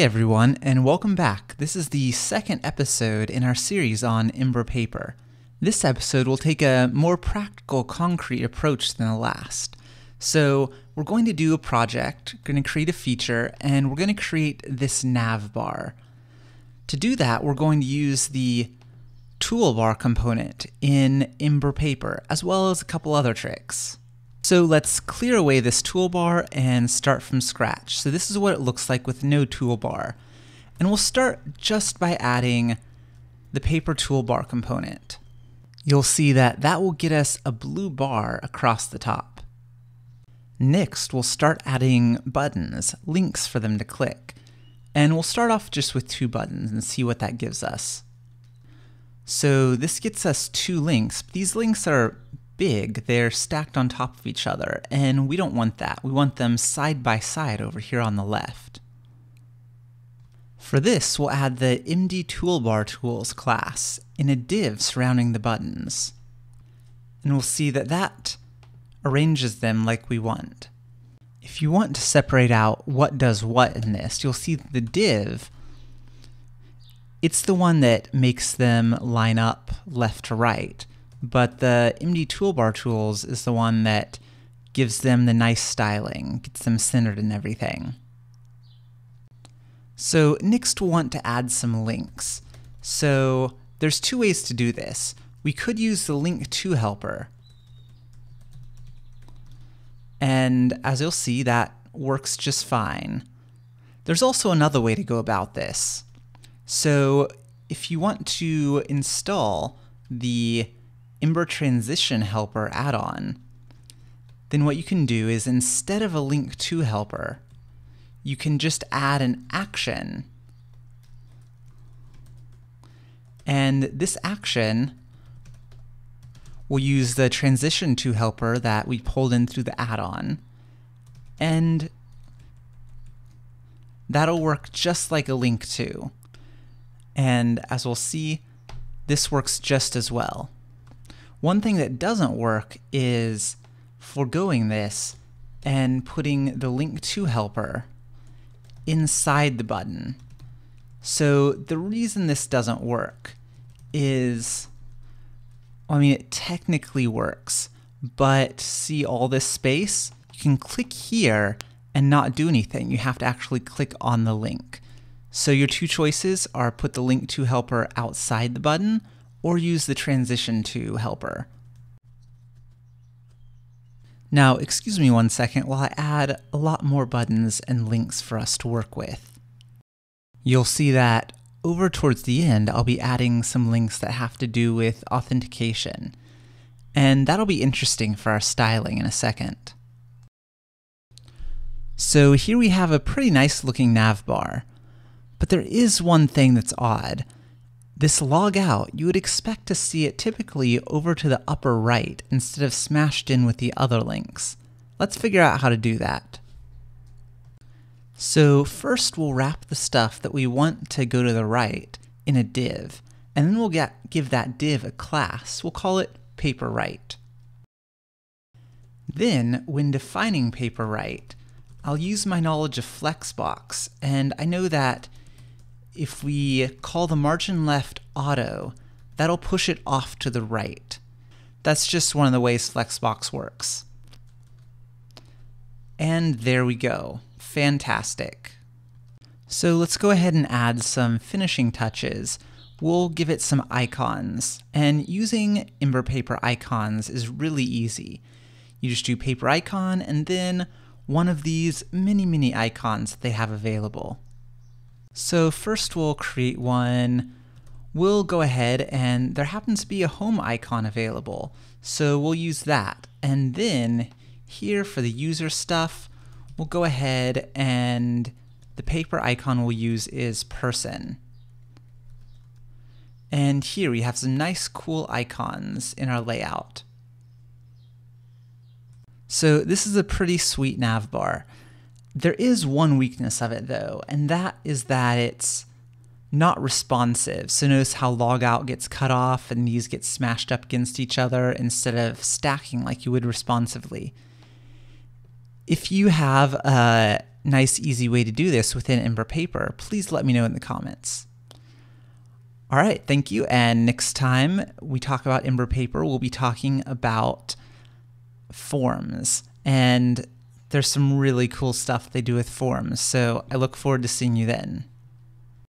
everyone, and welcome back. This is the second episode in our series on ember-paper. This episode will take a more practical, concrete approach than the last. So we're going to do a project, going to create a feature, and we're going to create this navbar. To do that, we're going to use the toolbar component in ember-paper, as well as a couple other tricks. So let's clear away this toolbar and start from scratch. So this is what it looks like with no toolbar. And we'll start just by adding the paper toolbar component. You'll see that that will get us a blue bar across the top. Next, we'll start adding buttons, links for them to click. And we'll start off just with 2 buttons and see what that gives us. So this gets us 2 links. These links are big, they're stacked on top of each other, and we don't want that. We want them side by side over here on the left. For this, we'll add the ember-toolbar class in a div surrounding the buttons. And we'll see that that arranges them like we want. If you want to separate out what does what in this, you'll see the div, it's the one that makes them line up left to right. But the ember-toolbar tools is the one that gives them the nice styling, gets them centered and everything. So next we'll want to add some links. So there's 2 ways to do this. We could use the link to helper. And as you'll see, that works just fine. There's also another way to go about this. So if you want to install the Ember Transition Helper add-on, then what you can do is instead of a link to helper, you can just add an action. And this action will use the transition to helper that we pulled in through the add-on, and that'll work just like a link to. And as we'll see, this works just as well. One thing that doesn't work is foregoing this and putting the link to helper inside the button. So the reason this doesn't work is, it technically works, but see all this space? You can click here and not do anything. You have to actually click on the link. So your 2 choices are put the link to helper outside the button, or use the transition to helper. Now, excuse me one second while I add a lot more buttons and links for us to work with. You'll see that over towards the end, I'll be adding some links that have to do with authentication. And that'll be interesting for our styling in a second. So here we have a pretty nice looking navbar. But there is one thing that's odd. This log out, you would expect to see it typically over to the upper right instead of smashed in with the other links. Let's figure out how to do that. So first we'll wrap the stuff that we want to go to the right in a div, and then we'll give that div a class. We'll call it paper-right. Then, when defining paper-right, I'll use my knowledge of Flexbox, and I know that if we call the margin left auto, that'll push it off to the right. That's just one of the ways Flexbox works. And there we go. Fantastic. So let's go ahead and add some finishing touches. We'll give it some icons, and using ember-paper icons is really easy. You just do paper icon and then one of these mini icons that they have available. So first we'll create one. We'll go ahead, and there happens to be a home icon available, so we'll use that. And then here for the user stuff, we'll go ahead and the paper icon we'll use is person. And here we have some nice cool icons in our layout. So this is a pretty sweet navbar. There is one weakness of it though, and that is that it's not responsive. So notice how logout gets cut off and these get smashed up against each other instead of stacking like you would responsively. If you have a nice, easy way to do this within ember-paper, please let me know in the comments. All right, thank you. And next time we talk about ember-paper, we'll be talking about forms. And there's some really cool stuff they do with forms. So I look forward to seeing you then.